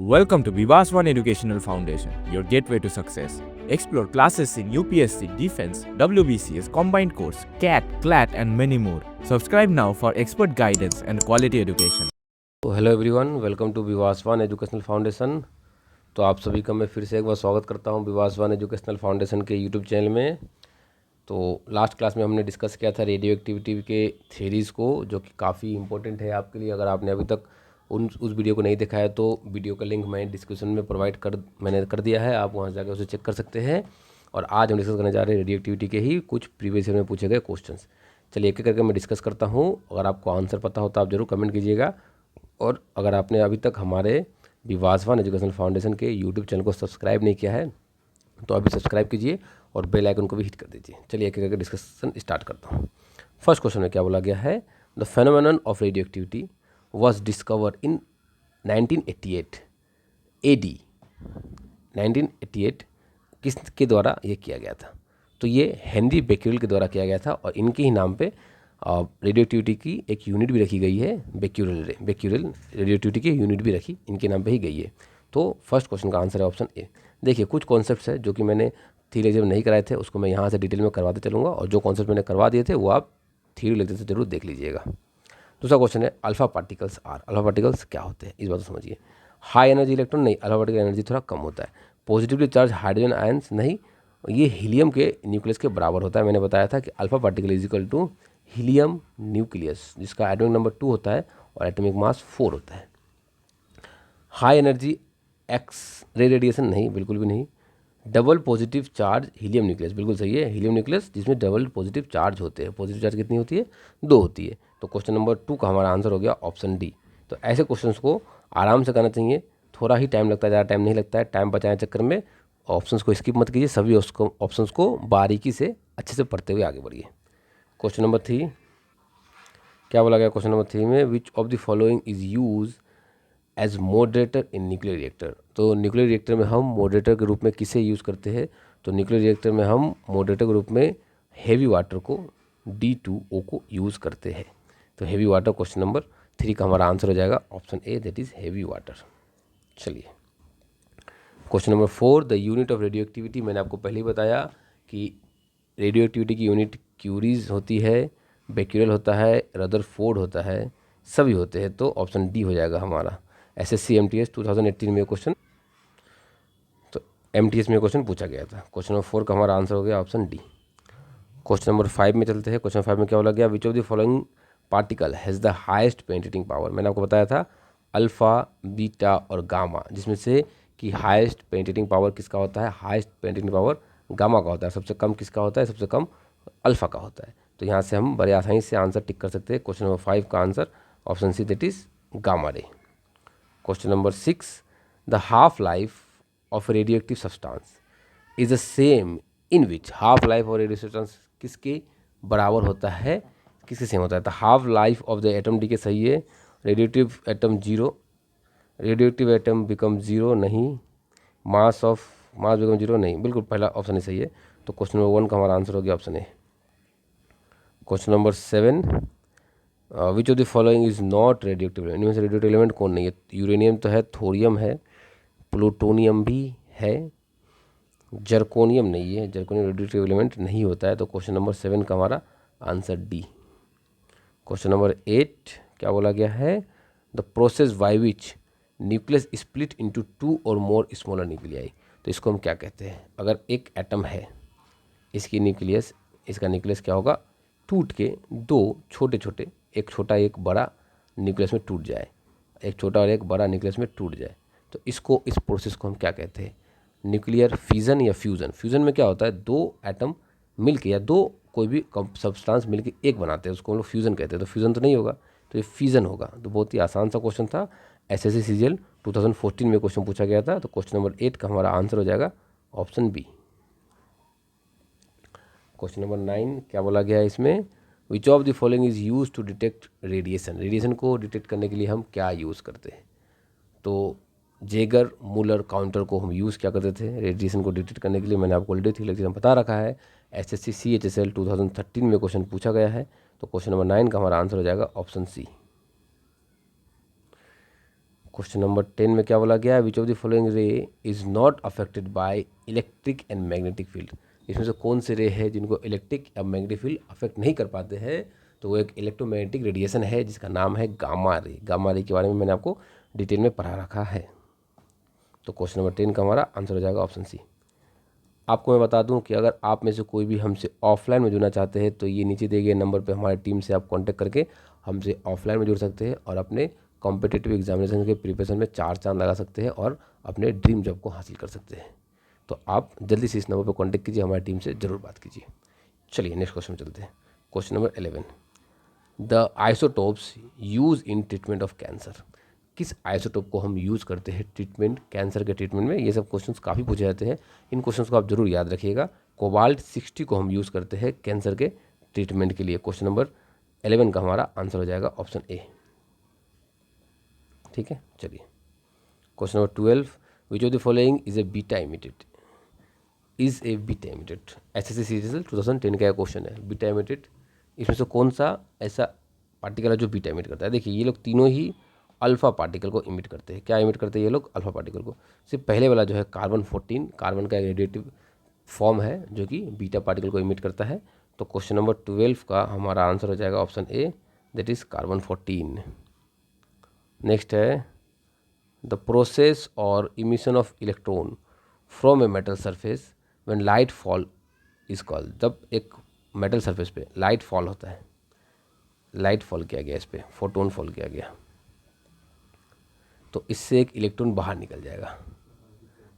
Welcome to Vivaswan Educational Foundation, your gateway to success. Explore classes in UPSC, Defense, WBCS, Combined Course, CAT, CLAT, and many more. Subscribe now for expert guidance and quality education. तो hello everyone, welcome to Vivasvan educational foundation. तो आप सभी का मैं फिर से एक बार स्वागत करता हूं विवासवान एजुकेशनल फाउंडेशन के यूट्यूब चैनल में। तो लास्ट क्लास में हमने डिस्कस किया था रेडियो एक्टिविटी के थ्योरीज़ को, जो कि काफ़ी इंपॉर्टेंट है आपके लिए। अगर आपने अभी तक उस वीडियो को नहीं देखा है तो वीडियो का लिंक मैं डिस्क्रिप्शन में मैंने कर दिया है, आप वहाँ जाकर उसे चेक कर सकते हैं। और आज हम डिस्कस करने जा रहे हैं रेडियो एक्टिविटी के ही कुछ प्रीवियस ईयर में पूछे गए क्वेश्चंस। चलिए एक एक करके मैं डिस्कस करता हूँ। अगर आपको आंसर पता हो तो आप ज़रूर कमेंट कीजिएगा। और अगर आपने अभी तक हमारे विवासवान एजुकेशनल फाउंडेशन के यूट्यूब चैनल को सब्सक्राइब नहीं किया है तो अभी सब्सक्राइब कीजिए और बेल आइकन को भी हिट कर दीजिए। चलिए एक एक करके डिस्कशन स्टार्ट करता हूँ। फर्स्ट क्वेश्चन में क्या बोला गया है, the phenomenon of radioactivity was discover in 1988 AD. 1988 किसके द्वारा ये किया गया था? तो ये हेनरी बेक्यूरेल के द्वारा किया गया था और इनके ही नाम पे रेडियो एक्टिविटी की एक यूनिट भी रखी गई है, बेक्यूरेल रेडियो एक्टिविटी की यूनिट भी रखी इनके नाम पे ही गई है। तो फर्स्ट क्वेश्चन का आंसर है ऑप्शन ए। देखिए कुछ कॉन्सेप्ट्स है जो कि मैंने थ्योरी जब नहीं कराए थे उसको मैं यहाँ से डिटेल में करवाते चलूँगा, और जो कॉन्सेप्ट मैंने करवा दिए थे वो आप थ्योरी लेक्चर से जरूर देख लीजिएगा। दूसरा क्वेश्चन है alpha particles are. Alpha particles क्या होते हैं इस बात को समझिए। हाई एनर्जी इलेक्ट्रॉन नहीं, अल्फा पार्टिकल एनर्जी थोड़ा कम होता है। पॉजिटिवली चार्ज हाइड्रोजन आयंस नहीं, ये हीलियम के न्यूक्लियस के बराबर होता है। मैंने बताया था कि alpha particle is equal to helium nucleus, जिसका एटॉमिक नंबर 2 होता है और एटॉमिक मास 4 होता है। High energy X ray radiation नहीं, बिल्कुल भी नहीं। Double positive charge helium nucleus, बिल्कुल सही है, हीलियम न्यूक्लियस जिसमें डबल पॉजिटिव चार्ज होते हैं। पॉजिटिव चार्ज कितनी होती है? 2 होती है। तो क्वेश्चन नंबर 2 का हमारा आंसर हो गया ऑप्शन डी। तो ऐसे क्वेश्चंस को आराम से करना चाहिए, थोड़ा ही टाइम लगता है, ज़्यादा टाइम नहीं लगता है। टाइम बचाने चक्कर में ऑप्शंस को स्किप मत कीजिए, सभी ऑप्शंस को बारीकी से अच्छे से पढ़ते हुए आगे बढ़िए। क्वेश्चन नंबर 3 क्या बोला गया? क्वेश्चन नंबर 3 में which of the following is use as moderator in nuclear reactor. तो न्यूक्लियर रिएक्टर में हम मॉडरेटर के रूप में किसे यूज़ करते हैं? तो न्यूक्लियर रिएक्टर में हम मॉडरेटर के रूप में हेवी वाटर को, D2O को यूज़ करते हैं। तो हेवी वाटर क्वेश्चन नंबर 3 का हमारा आंसर हो जाएगा option A, that is heavy water. चलिए question number 4 the unit of radioactivity. मैंने आपको पहले ही बताया कि रेडियो एक्टिविटी की यूनिट क्यूरीज होती है, बेक्यूरेल होता है, रदरफोर्ड होता है, सभी होते हैं। तो ऑप्शन डी हो जाएगा हमारा। SSC MTS 2018 में क्वेश्चन, तो MTS में क्वेश्चन पूछा गया था। क्वेश्चन नंबर 4 का हमारा आंसर हो गया ऑप्शन डी। क्वेश्चन नंबर 5 में चलते हैं। क्वेश्चन 5 में क्या बोला गया? विच of the following particle has the highest penetrating power. मैंने आपको बताया था अल्फ़ा, बीटा और गामा, जिसमें से कि हाइस्ट पेनिट्रेटिंग पावर किसका होता है? हाइस्ट पेनिट्रेटिंग पावर गामा का होता है। सबसे कम किसका होता है? सबसे कम अल्फ़ा का होता है। तो यहाँ से हम बड़े आसानी से आंसर टिक कर सकते हैं। क्वेश्चन नंबर 5 का answer option C, that is gamma ray. Question number 6 the half life of radioactive substance is the same in which. Half life और रेडियो सब्सटेंस किसके बराबर होता है, किसके सेम होता है? तो half life of the atom D के सही है। Radioactive atom zero, radioactive atom become zero नहीं। मास बिकम जीरो नहीं, बिल्कुल पहला ऑप्शन ही सही है। तो क्वेश्चन नंबर 1 का हमारा आंसर हो गया option A. Question number 7 which of the following is not radioactive. इनमें से रेडियोएक्टिव एलिमेंट कौन नहीं है? यूरेनियम तो है, थोरियम है, प्लूटोनियम भी है, जर्कोनियम नहीं है। जर्कोनियम रेडियोएक्टिव एलिमेंट नहीं होता है। तो क्वेश्चन नंबर 7 का हमारा आंसर डी। क्वेश्चन नंबर 8 क्या बोला गया है? The process by which nucleus split into 2 और मोर स्मॉलर न्यूक्लियाई। तो इसको हम क्या कहते हैं? अगर एक एटम है, इसका न्यूक्लियस क्या होगा? टूट के 2 छोटे छोटे, एक छोटा एक बड़ा न्यूक्लियस में टूट जाए, एक छोटा और एक बड़ा न्यूक्लियस में टूट जाए, तो इस प्रोसेस को हम क्या कहते हैं? न्यूक्लियर फिजन या फ्यूज़न। फ्यूज़न में क्या होता है? 2 एटम मिलके या 2 कोई भी सब्सटेंस मिलके एक बनाते हैं, उसको हम लोग फ्यूज़न कहते हैं। तो फ्यूज़न तो नहीं होगा, तो ये फिजन होगा। तो बहुत ही आसान सा क्वेश्चन था, SSC CGL 2014 में क्वेश्चन पूछा गया था। तो क्वेश्चन नंबर 8 का हमारा आंसर हो जाएगा ऑप्शन बी। क्वेश्चन नंबर 9 क्या बोला गया है इसमें? Which of the following is use to detect radiation. Radiation को डिटेक्ट करने के लिए हम क्या यूज़ करते हैं? तो जेगर मूलर काउंटर को हम यूज़ क्या करते थे रेडिएशन को डिटेक्ट करने के लिए? मैंने आपको ऑलरेडी थी लेक्चर में बता रखा है। SSC CHSL 2013 में क्वेश्चन पूछा गया है। तो क्वेश्चन नंबर 9 का हमारा आंसर हो जाएगा ऑप्शन सी। क्वेश्चन नंबर 10 में क्या बोला गया है, विच ऑफ द फॉलोइंग रे is not affected by electric and magnetic field. इसमें से कौन से रे है जिनको इलेक्ट्रिक या मैग्नेटिक फील्ड अफेक्ट नहीं कर पाते हैं, तो वो एक इलेक्ट्रोमैग्नेटिक रेडिएशन है जिसका नाम है गामा रे। गामा रे के बारे में मैंने आपको डिटेल में पढ़ा रखा है। तो क्वेश्चन नंबर 10 का हमारा आंसर हो जाएगा ऑप्शन सी। आपको मैं बता दूं कि अगर आप में से कोई भी हमसे ऑफलाइन में जुड़ना चाहते हैं तो ये नीचे दिए गए नंबर पे हमारी टीम से आप कांटेक्ट करके हमसे ऑफलाइन में जुड़ सकते हैं और अपने कॉम्पिटिटिव एग्जामिनेशन के प्रिपरेशन में 4 चांद लगा सकते हैं और अपने ड्रीम जॉब को हासिल कर सकते हैं। तो आप जल्दी से इस नंबर पर कॉन्टैक्ट कीजिए, हमारी टीम से ज़रूर बात कीजिए। चलिए नेक्स्ट क्वेश्चन चलते हैं। Question number 11, the isotopes use in treatment of cancer. किस आइसोटोप को हम यूज़ करते हैं ट्रीटमेंट, कैंसर के ट्रीटमेंट में। ये सब क्वेश्चंस काफ़ी पूछे जाते हैं, इन क्वेश्चंस को आप जरूर याद रखिएगा। कोबाल्ट 60 को हम यूज़ करते हैं कैंसर के ट्रीटमेंट के लिए। क्वेश्चन नंबर 11 का हमारा आंसर हो जाएगा ऑप्शन ए। ठीक है, चलिए question number 12, which of the following is a beta emitted, is a beta emitted. SSC series 2010 का क्वेश्चन है, बीटा इमिटेड। इसमें से कौन सा ऐसा पार्टिकल है जो बीटा इमिट करता है। देखिए ये लोग तीनों ही अल्फा पार्टिकल को इमिट करते हैं। क्या इमिट करते हैं ये लोग? अल्फा पार्टिकल को। सिर्फ पहले वाला जो है कार्बन 14, कार्बन का एक रेडिएटिव फॉर्म है जो कि बीटा पार्टिकल को इमिट करता है। तो क्वेश्चन नंबर 12 का हमारा आंसर हो जाएगा option A, that is carbon 14। Next है, द प्रोसेस और emission of electron from a metal surface when light fall is called. जब एक मेटल सरफेस पे लाइट फॉल होता है, लाइट फॉल किया गया, इस पर फोटोन फॉल किया गया, तो इससे एक इलेक्ट्रॉन बाहर निकल जाएगा।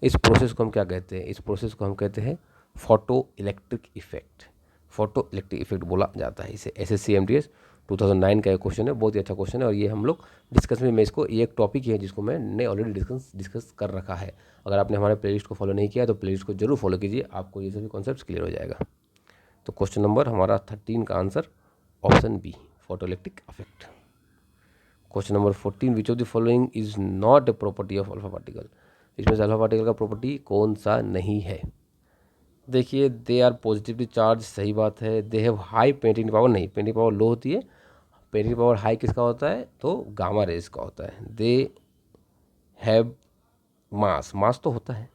इस प्रोसेस को हम क्या कहते हैं? इस प्रोसेस को हम कहते हैं photo electric effect. Photo electric effect बोला जाता है इसे। SSC MTS 2009 का एक क्वेश्चन है, बहुत ही अच्छा क्वेश्चन है और ये हम लोग डिस्कस में, मैं इसको, ये एक टॉपिक ही है जिसको मैंने ऑलरेडी डिस्कस कर रखा है। अगर आपने हमारे प्लेलिस्ट को फॉलो नहीं किया तो प्लेलिस्ट को जरूर फॉलो कीजिए, आपको ये सभी कॉन्सेप्ट क्लियर हो जाएगा। तो क्वेश्चन नंबर हमारा 13 का answer option B, photoelectric effect. Question number 14, which of the following is not a property of alpha particle. इसमें से अल्फा पार्टिकल का प्रॉपर्टी कौन सा नहीं है? देखिए, दे आर पॉजिटिवली चार्ज, सही बात है। They have high painting power, नहीं, पेंटिंग पावर लो होती है। पेंटिंग पावर हाई किसका होता है? तो गामा रेज का होता है। दे हैव मास, मास तो होता है,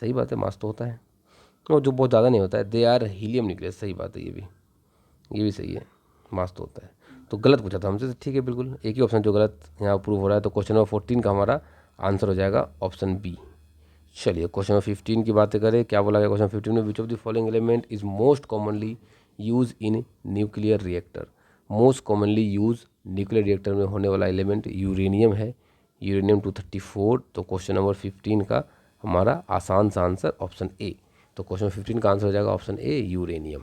सही बात है, मास तो होता है, और जो बहुत ज़्यादा नहीं होता है। दे आर हीलियम न्यूक्लियस, सही बात है, ये भी सही है, मास तो होता है। तो गलत पूछा था हमसे, ठीक है, बिल्कुल एक ही ऑप्शन जो गलत यहाँ प्रूव हो रहा है। तो क्वेश्चन नंबर 14 का हमारा आंसर हो जाएगा ऑप्शन बी। चलिए क्वेश्चन नंबर 15 की बातें करें। क्या बोला गया क्वेश्चन 15 में? Which of the following element is most commonly use in nuclear reactor. Most commonly use nuclear reactor में होने वाला एलिमेंट यूरेनियम है, यूरेनियम 234। तो क्वेश्चन नंबर 15 का हमारा आसान सा आंसर ऑप्शन ए। तो क्वेश्चन नंबर 15 का आंसर हो जाएगा ऑप्शन ए, यूरेनियम।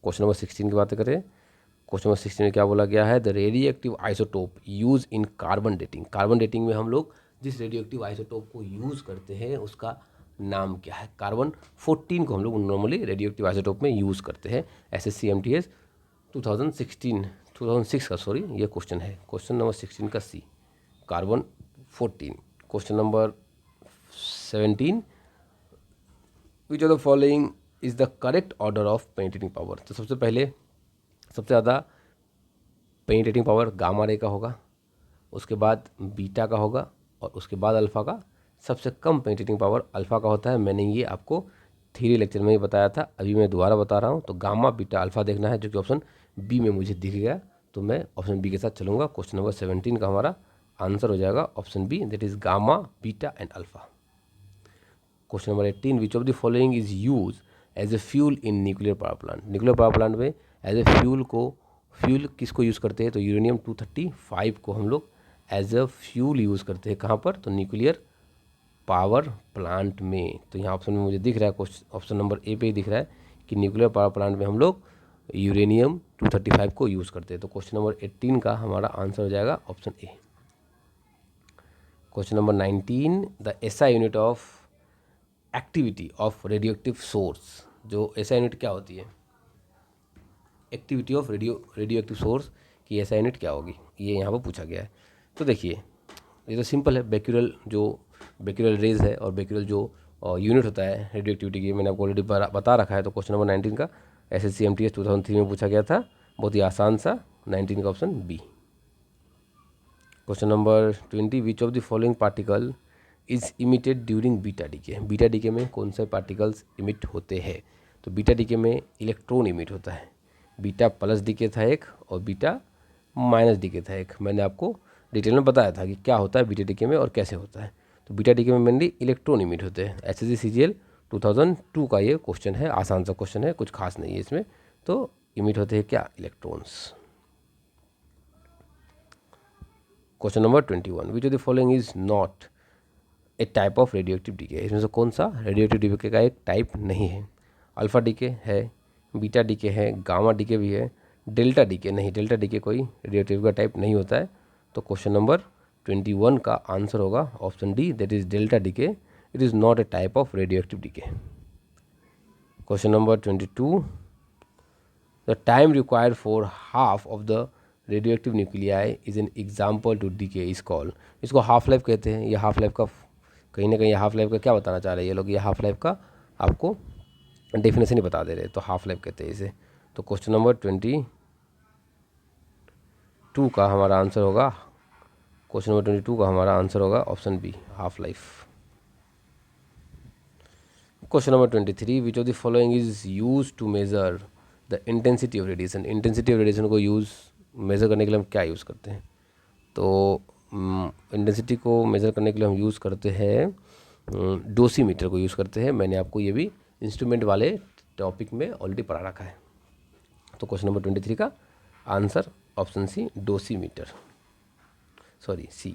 क्वेश्चन नंबर 16 की बातें करें। क्वेश्चन नंबर 16 में क्या बोला गया है? The radioactive isotope use in carbon dating. Carbon dating में हम लोग जिस रेडियो एक्टिव आइसोटोप को यूज़ करते हैं उसका नाम क्या है? कार्बन 14 को हम लोग नॉर्मली रेडियो एक्टिव आइसोटोप में यूज़ करते हैं। SSC MTS 2006 का, सॉरी, ये क्वेश्चन है, क्वेश्चन नंबर 16 का C, carbon 14। Question number 17, which of the following is the correct order of penetrating power. तो सबसे पहले सबसे ज़्यादा पेनिट्रेटिंग पावर गामा रे का होगा, उसके बाद बीटा का होगा और उसके बाद अल्फ़ा का। सबसे कम पेनिट्रेटिंग पावर अल्फ़ा का होता है। मैंने ये आपको थ्योरी लेक्चर में ही बताया था, अभी मैं दोबारा बता रहा हूँ। तो गामा बीटा अल्फ़ा देखना है, जो कि ऑप्शन बी में मुझे दिख गया, तो मैं ऑप्शन बी के साथ चलूँगा। क्वेश्चन नंबर 17 का हमारा आंसर हो जाएगा option B, that is gamma beta and alpha. Question number 18, which of the following is use as a fuel in nuclear power plant. Nuclear power plant में as a fuel किसको use करते हैं? तो uranium 235 को हम लोग as a fuel use करते हैं। कहाँ पर? तो न्यूक्लियर पावर प्लांट में। तो यहाँ ऑप्शन में मुझे दिख रहा है, ऑप्शन नंबर ए पे ही दिख रहा है कि न्यूक्लियर पावर प्लांट में हम लोग यूरेनियम 235 को यूज़ करते हैं। तो क्वेश्चन नंबर 18 का हमारा आंसर हो जाएगा option A. Question number 19, the SI unit of activity of radio active source. जो SI यूनिट क्या होती है? Activity of radio active source की SI यूनिट क्या होगी? ये यहाँ पर पूछा गया है। तो देखिए, ये तो सिंपल है, बेक्यूरल रेज है, और बेक्यूरल जो यूनिट होता है रेडियो एक्टिविटी की, मैंने आपको ऑलरेडी बता रखा है। तो क्वेश्चन नंबर 19 का SSC MTS 2003 में पूछा गया था, बहुत ही आसान सा, 19 का option B. Question number 20, which of the following particle is emitted during beta decay. Beta decay में कौन से पार्टिकल्स इमिट होते हैं? तो बीटा डीके में इलेक्ट्रॉन इमिट होता है। बीटा प्लस डीके था एक और बीटा माइनस डीके था एक। मैंने आपको डिटेल में बताया था कि क्या होता है बीटा डीके में और कैसे होता है। तो बीटा डीके में मेनली इलेक्ट्रॉन इमिट होते हैं। एसएससी सीजीएल 2002 का ये क्वेश्चन है, आसान सा क्वेश्चन है, कुछ खास नहीं है इसमें। तो इमिट होते हैं क्या? Electrons. Question number 21, which of the following is not a type of radioactive decay. इसमें से कौन सा रेडियो एक्टिव डीके का एक टाइप नहीं है? अल्फा डीके है, बीटा डीके है, गामा डीके भी है, डेल्टा डीके नहीं। डेल्टा डीके कोई रेडियो एक्टिव का टाइप नहीं होता है। तो क्वेश्चन नंबर 21 का आंसर होगा option D, that is delta decay. It is not a type of radioactive decay. Question number 22, the time required for half of the radioactive nuclei is an example to decay is called. इसको half life कहते हैं। ये half life का कहीं ना कहीं half life का क्या बताना चाह रहे हैं ये लोग? ये हाफ लाइफ का आपको डेफिनेशन ही बता दे रहे हैं। तो हाफ लाइफ कहते हैं इसे। तो क्वेश्चन नंबर 22 का हमारा आंसर होगा, क्वेश्चन नंबर 22 का हमारा आंसर होगा option B, half life. Question number 23, which of the following is use to measure the intensity of radiation. Intensity of radiation को मेज़र करने के लिए हम क्या यूज़ करते हैं? तो इंटेंसिटी को मेज़र करने के लिए हम यूज़ करते हैं डोसीमीटर को यूज़ करते हैं। मैंने आपको ये भी इंस्ट्रूमेंट वाले टॉपिक में ऑलरेडी पढ़ा रखा है। तो क्वेश्चन नंबर 23 का answer option C, dosimeter, sorry C.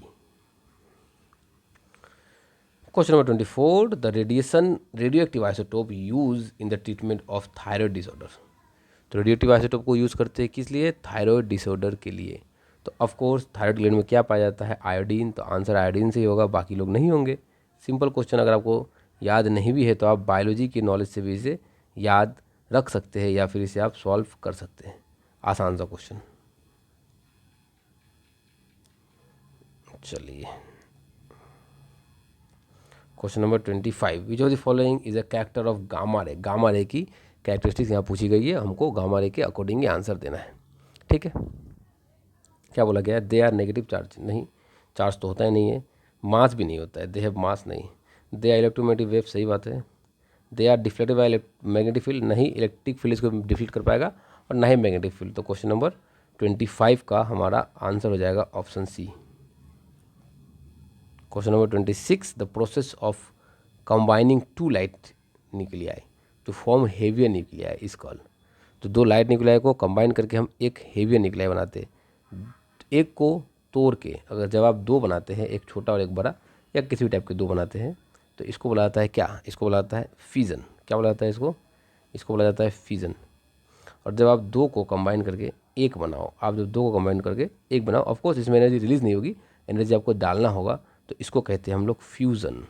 Question number 24, the radioactive isotope use in the treatment of thyroid disorder. तो रेडियोएक्टिव आइसोटोप को यूज़ करते हैं किस लिए? थायराइड डिसऑर्डर के लिए। तो ऑफ कोर्स थायराइड ग्लैंड में क्या पाया जाता है? आयोडीन। तो आंसर आयोडीन से ही होगा, बाकी लोग नहीं होंगे। सिंपल क्वेश्चन, अगर आपको याद नहीं भी है तो आप बायोलॉजी की नॉलेज से भी इसे याद रख सकते हैं या फिर इसे आप सॉल्व कर सकते हैं। आसान सा क्वेश्चन। चलिए question number 25, which of the following is a character of gamma ray. Gamma ray की कैरेक्टरिस्टिक्स यहाँ पूछी गई है, हमको गामा रे के अकॉर्डिंग ही आंसर देना है। ठीक है, क्या बोला गया है? They are negative charge. नहीं, चार्ज तो होता ही नहीं है। मास भी नहीं होता है, दे हैव मास नहीं। दे आर इलेक्ट्रोमैग्नेटिक वेव, सही बात है। They are deflected by magnetic field, नहीं इलेक्ट्रिक फील्ड इसको डिफ्लेक्ट कर पाएगा और ना ही मैग्नेटिक फील्ड। तो क्वेश्चन नंबर 25 का हमारा आंसर हो जाएगा option C. Question number 26, the process of combining two light nuclei to form heavier nuclei is called. तो दो लाइट न्यूक्लियाई को कंबाइन करके हम एक हेवियर न्यूक्लियाई बनाते हैं। एक को तोड़ के अगर जब आप दो बनाते हैं, एक छोटा और एक बड़ा, या किसी भी टाइप के दो बनाते हैं, तो इसको बोला जाता है क्या? इसको बोला जाता है फ्यूज़न। क्या बोला जाता है इसको? इसको बोला जाता है फ्यूज़न। और जब आप दो को कंबाइन करके एक बनाओ, आप जब दो को कंबाइन करके एक बनाओ, ऑफकोर्स इसमें एनर्जी रिलीज़ नहीं होगी, एनर्जी आपको डालना होगा, तो इसको कहते हैं हम लोग फ्यूज़न।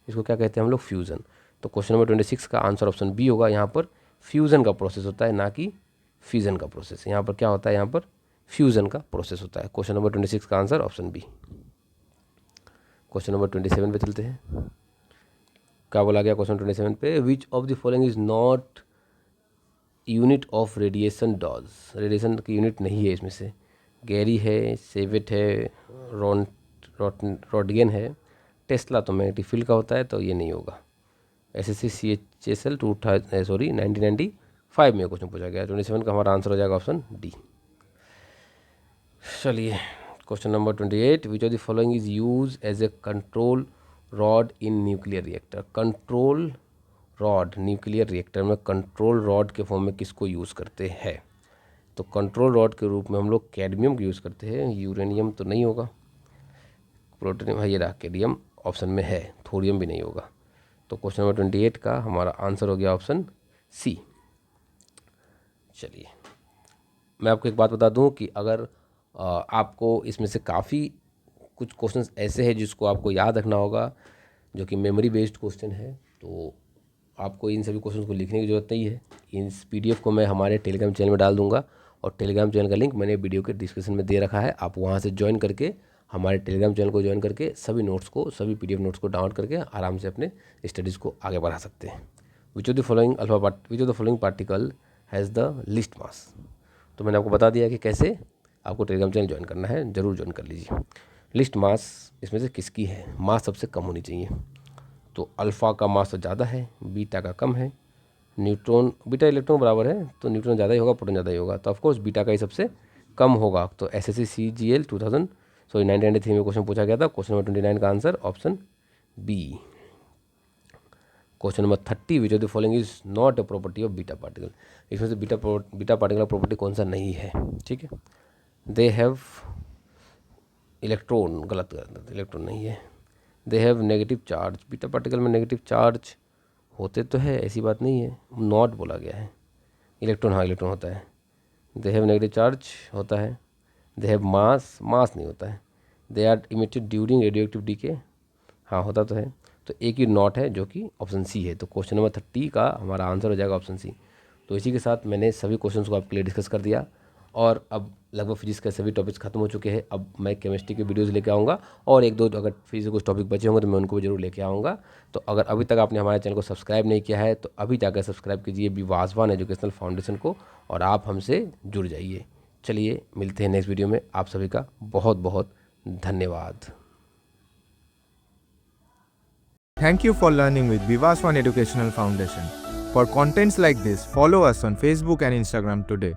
इसको क्या कहते हैं हम लोग? फ्यूज़न। तो क्वेश्चन नंबर 26 का आंसर ऑप्शन बी होगा। यहाँ पर फ्यूज़न का प्रोसेस होता है, ना कि फ्यूज़न का प्रोसेस। यहाँ पर क्या होता है? यहाँ पर फ्यूज़न का प्रोसेस होता है। क्वेश्चन नंबर 26 का answer option B. Question number 27 पे चलते हैं। क्या बोला गया क्वेश्चन 27 पे? Which of the following is not unit of radiation dose. Radiation की यूनिट नहीं है इसमें से। गैरी है, सेवेट है, रॉडगेन है, टेस्ला तो मैग्नेटिक फील्ड का होता है, तो ये नहीं होगा। SSC CHSL 1995 में क्वेश्चन पूछा गया। 27 का हमारा आंसर हो जाएगा ऑप्शन डी। चलिए question number 28, which of the following is use as a control rod in nuclear reactor. Control rod nuclear reactor में कंट्रोल रॉड के फॉर्म में किसको यूज़ करते हैं? तो कंट्रोल रॉड के रूप में हम लोग कैडमियम को यूज़ करते हैं। यूरेनियम तो नहीं होगा, प्लूटोनियम है, ये रहा कैडमियम ऑप्शन में है, थोरियम भी नहीं होगा। तो क्वेश्चन नंबर 28 का हमारा आंसर हो गया ऑप्शन सी। चलिए मैं आपको एक बात बता दूं कि अगर आपको इसमें से काफ़ी कुछ क्वेश्चंस ऐसे हैं जिसको आपको याद रखना होगा, जो कि मेमोरी बेस्ड क्वेश्चन है, तो आपको इन सभी क्वेश्चंस को लिखने की ज़रूरत नहीं है। इस PDF को मैं हमारे टेलीग्राम चैनल में डाल दूंगा, और टेलीग्राम चैनल का लिंक मैंने वीडियो के डिस्क्रिप्शन में दे रखा है। आप वहाँ से ज्वाइन करके, हमारे टेलीग्राम चैनल को ज्वाइन करके सभी नोट्स को, सभी PDF नोट्स को डाउनलोड करके आराम से अपने स्टडीज़ को आगे बढ़ा सकते हैं। Which of the following particle has the least mass. तो मैंने आपको बता दिया कि कैसे आपको टेलीग्राम चैनल ज्वाइन करना है, ज़रूर ज्वाइन कर लीजिए। लिस्ट मास इसमें से किसकी है? मास सबसे कम होनी चाहिए। तो अल्फ़ा का मास तो ज़्यादा है, बीटा का कम है, न्यूट्रॉन बीटा इलेक्ट्रॉन बराबर है तो न्यूट्रॉन ज़्यादा ही होगा, प्रोटॉन ज़्यादा ही होगा, तो ऑफकोर्स बीटा का ही सबसे कम होगा। तो SSC CGL 1993 में क्वेश्चन पूछा गया था। क्वेश्चन नंबर 29 का answer option B. Question number 30, which of the following is not a property of beta particle. इसमें से बीटा पार्टिकल का प्रॉपर्टी कौन सा नहीं है? ठीक है, दे हैव इलेक्ट्रॉन, गलत इलेक्ट्रॉन नहीं है। They have negative charge, beta particle में नेगेटिव चार्ज होते तो है, ऐसी बात नहीं है, नॉट बोला गया है। इलेक्ट्रॉन, हाँ इलेक्ट्रॉन होता है। दे हैव नेगेटिव चार्ज होता है। दे हैव मास, मास नहीं होता है। They are emitted during radioactive decay, हाँ होता तो है। तो एक ही नॉट है जो कि ऑप्शन सी है। तो क्वेश्चन नंबर 30 का हमारा आंसर हो जाएगा ऑप्शन सी। तो इसी के साथ मैंने सभी क्वेश्चंस को आपके लिए डिस्कस कर दिया और अब लगभग फिजिक्स के सभी टॉपिक्स खत्म हो चुके हैं। अब मैं केमिस्ट्री के वीडियोज़ लेके आऊँगा और एक दो अगर फिजिक्स कुछ टॉपिक बचे होंगे तो मैं उनको भी जरूर लेके आऊँगा। तो अगर अभी तक आपने हमारे चैनल को सब्सक्राइब नहीं किया है तो अभी जाकर सब्सक्राइब कीजिए विवासवान एजुकेशनल फाउंडेशन को और आप हमसे जुड़ जाइए। चलिए मिलते हैं नेक्स्ट वीडियो में। आप सभी का बहुत बहुत धन्यवाद। Thank you for learning with Vivas One Educational Foundation. For contents like this, follow us on Facebook and Instagram today.